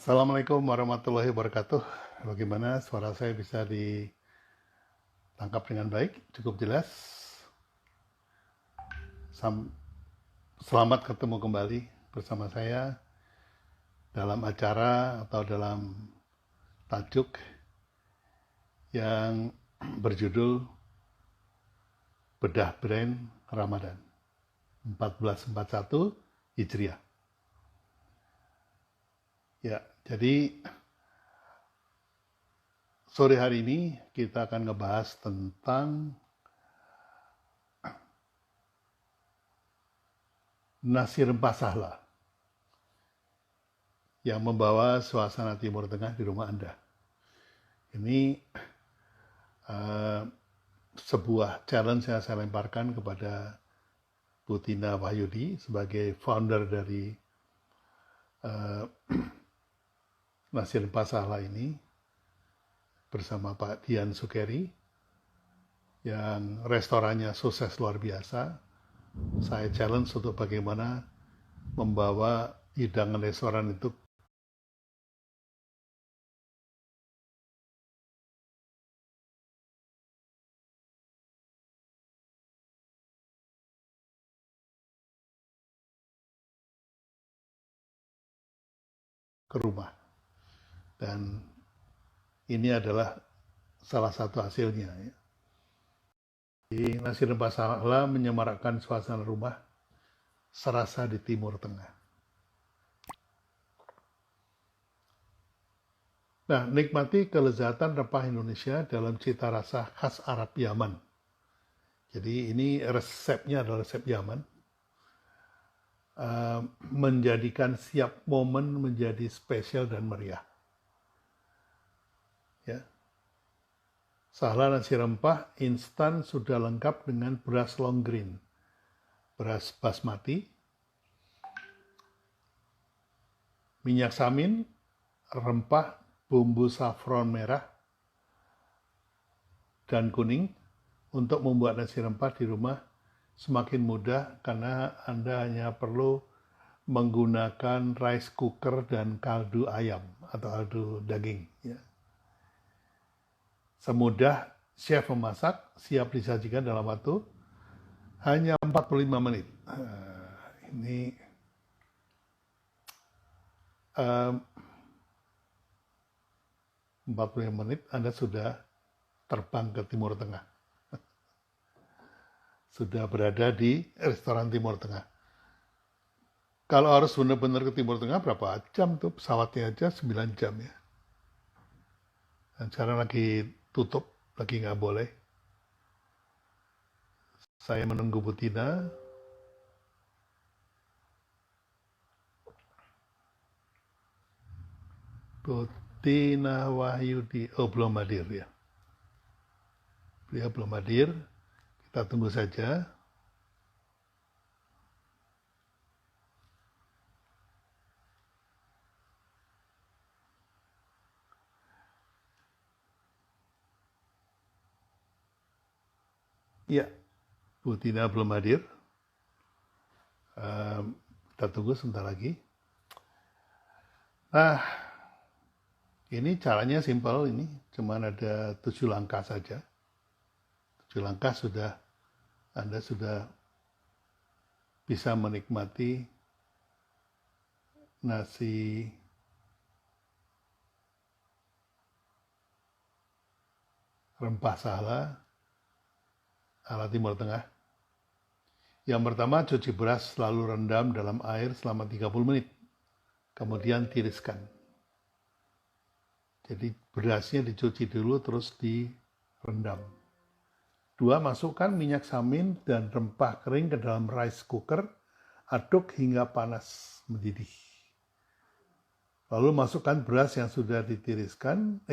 Assalamualaikum warahmatullahi wabarakatuh. Bagaimana suara saya bisa ditangkap dengan baik? Cukup jelas? Selamat ketemu kembali bersama saya dalam acara atau dalam tajuk yang berjudul Bedah Brand Ramadan 1441 Hijriah. Ya, jadi sore hari ini kita akan ngebahas tentang nasi rempah sahla yang membawa suasana Timur Tengah di rumah Anda. Ini sebuah challenge yang saya lemparkan kepada Bu Tina Wahyudi sebagai founder dari nasi rempah sahla ini bersama Pak Dian Sukeri yang restorannya sukses luar biasa. Saya challenge untuk bagaimana membawa hidangan restoran itu ke rumah. Dan ini adalah salah satu hasilnya. Ya. Di nasi rempah sahla menyemarakkan suasana rumah serasa di Timur Tengah. Nah, nikmati kelezatan rempah Indonesia dalam cita rasa khas Arab Yaman. Jadi ini resepnya adalah resep Yaman. Menjadikan siap momen menjadi spesial dan meriah. Ya. Sahla nasi rempah instan sudah lengkap dengan beras long grain, beras basmati, minyak samin, rempah, bumbu saffron merah, dan kuning. Untuk membuat nasi rempah di rumah semakin mudah karena Anda hanya perlu menggunakan rice cooker dan kaldu ayam atau kaldu daging. Ya. Semudah chef memasak, siap disajikan dalam waktu hanya 45 menit. Ini 45 menit Anda sudah terbang ke Timur Tengah. Sudah berada di restoran Timur Tengah. Kalau harus benar-benar ke Timur Tengah berapa jam tuh? Pesawatnya aja 9 jam ya. Dan sekarang lagi tutup, lagi nggak boleh. Saya menunggu Bu Tina. Bu Tina Wahyudi, oh belum hadir ya. Beliau belum hadir. Kita tunggu saja. Ya, Bu Tina belum hadir. Kita tunggu sebentar lagi. Nah, ini caranya simpel ini. Cuman ada 7 langkah saja. 7 langkah Anda sudah bisa menikmati nasi rempah sahla ala Timur Tengah. Yang pertama, cuci beras lalu rendam dalam air selama 30 menit. Kemudian tiriskan. Jadi berasnya dicuci dulu terus direndam. 2. Masukkan minyak samin dan rempah kering ke dalam rice cooker. Aduk hingga panas mendidih. Lalu masukkan beras yang sudah ditiriskan.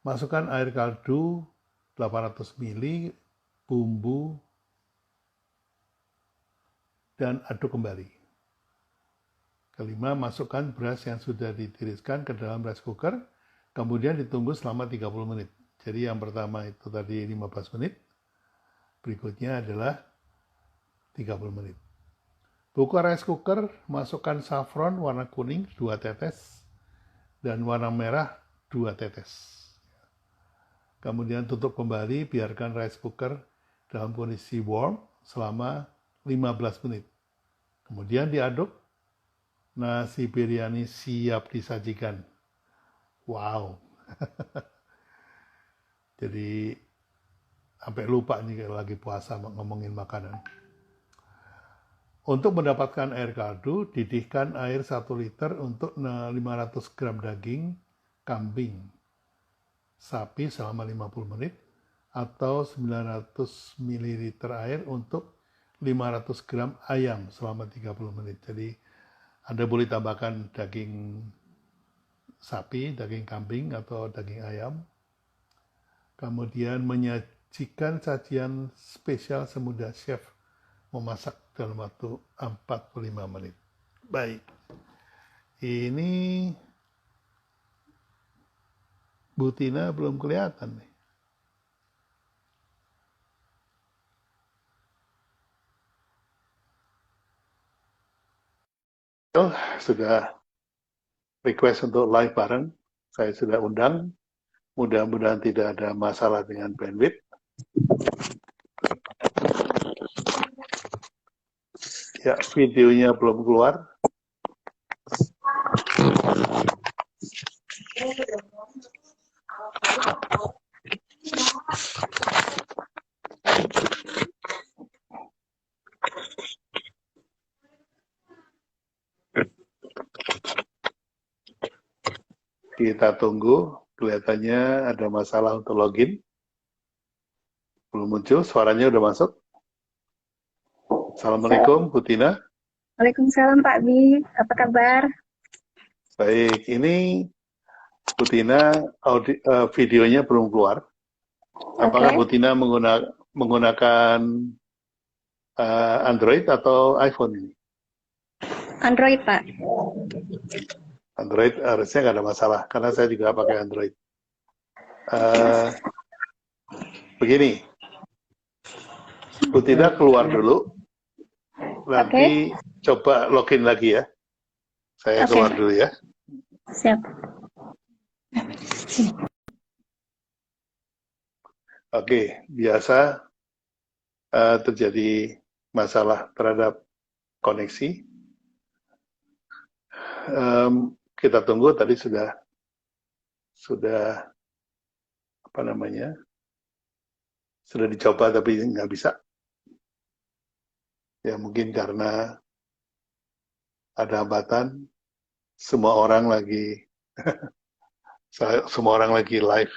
Masukkan air kaldu 800 ml, bumbu, dan aduk kembali. Kelima, masukkan beras yang sudah ditiriskan ke dalam rice cooker. Kemudian ditunggu selama 30 menit. Jadi yang pertama itu tadi 15 menit. Berikutnya adalah 30 menit. Buka rice cooker, masukkan saffron warna kuning 2 tetes, dan warna merah 2 tetes. Kemudian tutup kembali, biarkan rice cooker dalam kondisi warm selama 15 menit. Kemudian diaduk, nasi biryani siap disajikan. Wow. Jadi sampai lupa nih kalau lagi puasa ngomongin makanan. Untuk mendapatkan air kaldu, didihkan air 1 liter untuk 500 gram daging kambing sapi selama 50 menit atau 900 ml air untuk 500 gram ayam selama 30 menit. Jadi Anda boleh tambahkan daging sapi, daging kambing atau daging ayam. Kemudian menyajikan sajian spesial semudah chef memasak dalam waktu 45 menit. Baik. Ini Bu Tina belum kelihatan nih. Sudah request untuk live bareng. Saya sudah undang. Mudah-mudahan tidak ada masalah dengan bandwidth. Ya, videonya belum keluar. Kita tunggu, kelihatannya ada masalah untuk login. Belum muncul, suaranya udah masuk. Assalamualaikum, Bu Tina. Waalaikumsalam Pak Bi, apa kabar? Baik, ini Bu Tina videonya belum keluar. Apakah Bu Tina menggunakan Android atau iPhone ini? Android Pak. Android harusnya nggak ada masalah, karena saya juga pakai Android. Begini, Bu Tina keluar dulu, nanti coba login lagi ya. Saya keluar dulu ya. Siap. Oke, biasa terjadi masalah terhadap koneksi. Kita tunggu, tadi sudah apa namanya, sudah dicoba tapi nggak bisa. Ya mungkin karena ada hambatan, semua orang lagi live.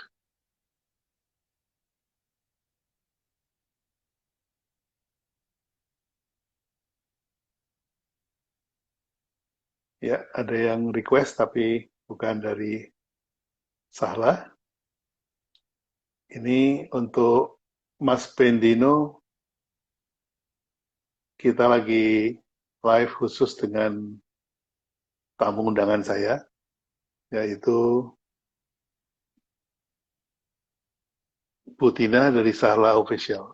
Ya, ada yang request tapi bukan dari Sahla. Ini untuk Mas Pendino, kita lagi live khusus dengan tamu undangan saya, yaitu Bu Tina dari Sahla Official.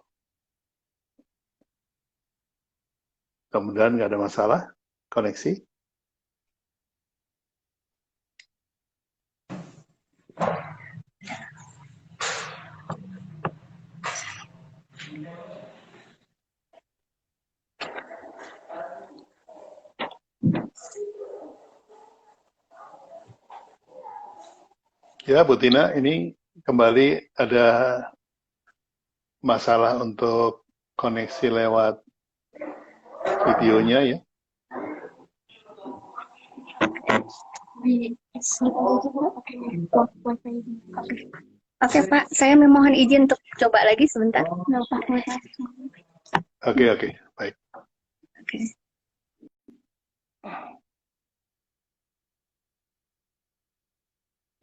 Mudah-mudahan nggak ada masalah koneksi. Ya, Bu Tina, ini kembali ada masalah untuk koneksi lewat videonya ya. Oke Pak, saya memohon izin untuk coba lagi sebentar. Oke, baik. Oke.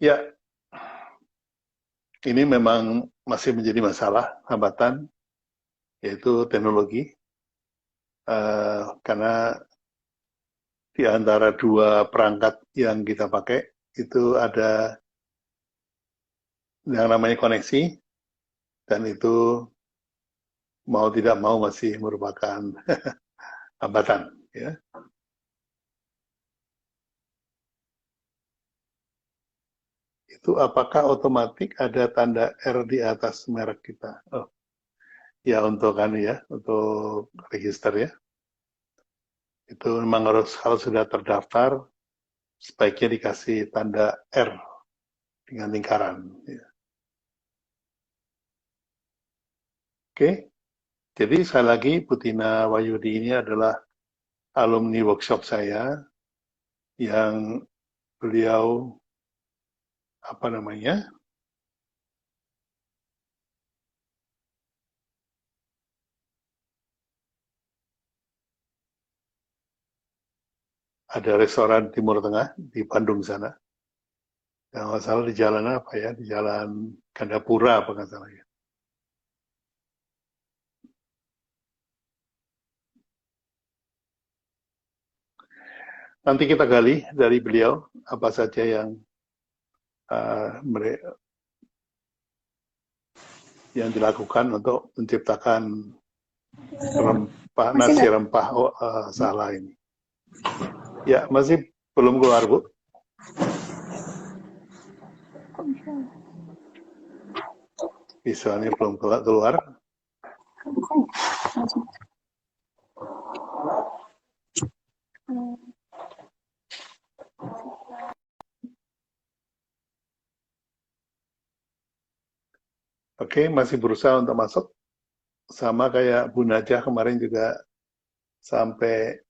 Ya, ini memang masih menjadi masalah, hambatan, yaitu teknologi. Karena di antara dua perangkat yang kita pakai, itu ada yang namanya koneksi, dan itu mau tidak mau masih merupakan hambatan. Ya. itu apakah otomatis ada tanda R di atas merek kita? Oh, ya untuk untuk register ya. Itu memang harus sudah terdaftar, sebaiknya dikasih tanda R dengan lingkaran. Ya. Oke, jadi sekali lagi Putina Wayudi ini adalah alumni workshop saya yang beliau apa namanya ada restoran Timur Tengah di Bandung sana. Yang nggak salah di jalan apa ya, di jalan Gandapura apa nggak salah ya. Nanti kita gali dari beliau apa saja yang yang dilakukan untuk menciptakan nasi rempah Sala ini. Ya, masih belum keluar, Bu. Visualnya belum keluar. Oke, masih berusaha untuk masuk. Sama kayak Bu Najah kemarin juga sampai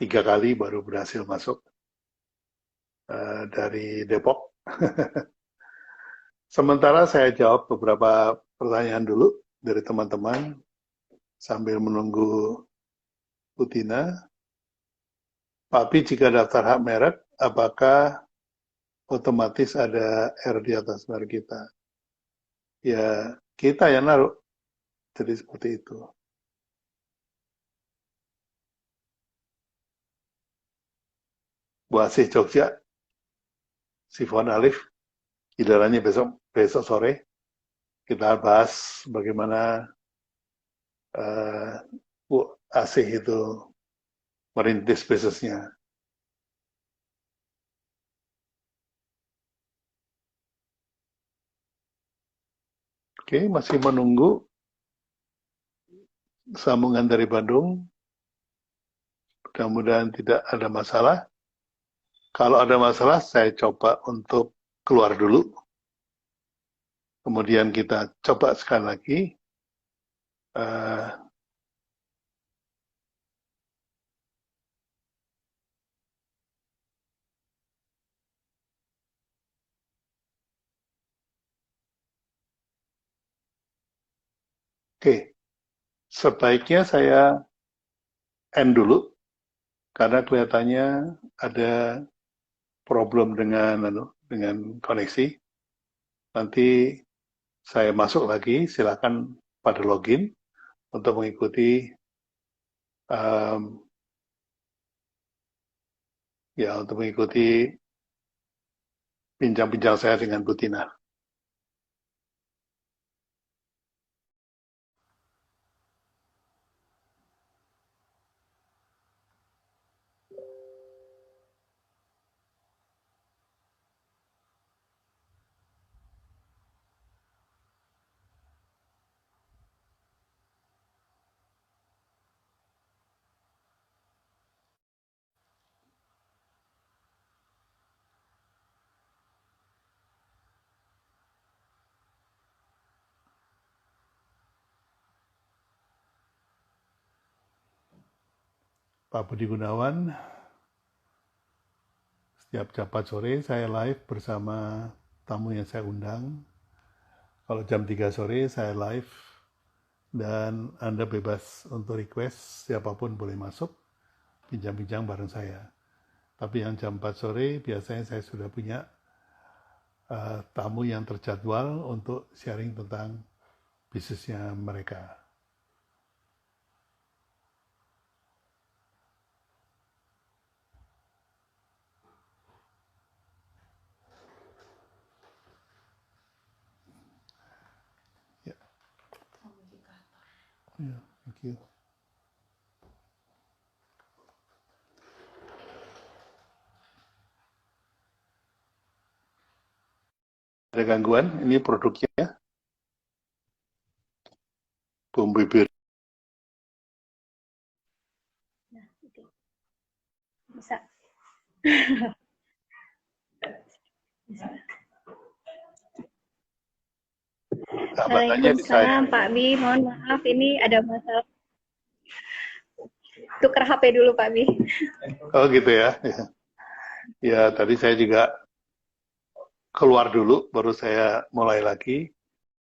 3 kali baru berhasil masuk dari Depok. Sementara saya jawab beberapa pertanyaan dulu dari teman-teman sambil menunggu Putina. Tapi jika daftar hak merek, apakah otomatis ada R di atas merek kita? Ya, kita yang naruh. Jadi seperti itu. Bu Asih Jogja, Sifon Alif, gilirannya besok sore kita bahas bagaimana Bu Asih itu merintis bisnisnya. Oke, masih menunggu sambungan dari Bandung. Mudah-mudahan tidak ada masalah. Kalau ada masalah, saya coba untuk keluar dulu. Kemudian kita coba sekali lagi. Oke, sebaiknya saya end dulu karena kelihatannya ada problem dengan koneksi. Nanti saya masuk lagi, silakan pada login untuk mengikuti bincang-bincang saya dengan Bu Tina. Pak Budi Gunawan, setiap Jabat sore saya live bersama tamu yang saya undang. Kalau jam 3 sore saya live dan Anda bebas untuk request, siapapun boleh masuk bincang-bincang bareng saya. Tapi yang jam 4 sore biasanya saya sudah punya tamu yang terjadwal untuk sharing tentang bisnisnya mereka. Ya. Ya, thank you. ada gangguan? Ini produknya, bom bibir. Nah, oke. Bisa. Bisa. Batanya di saya. Waalaikumsalam, Pak Bi. Mohon maaf, ini ada masalah. Tukar HP dulu, Pak Bi. Oh gitu ya. Ya, tadi saya juga keluar dulu, baru saya mulai lagi.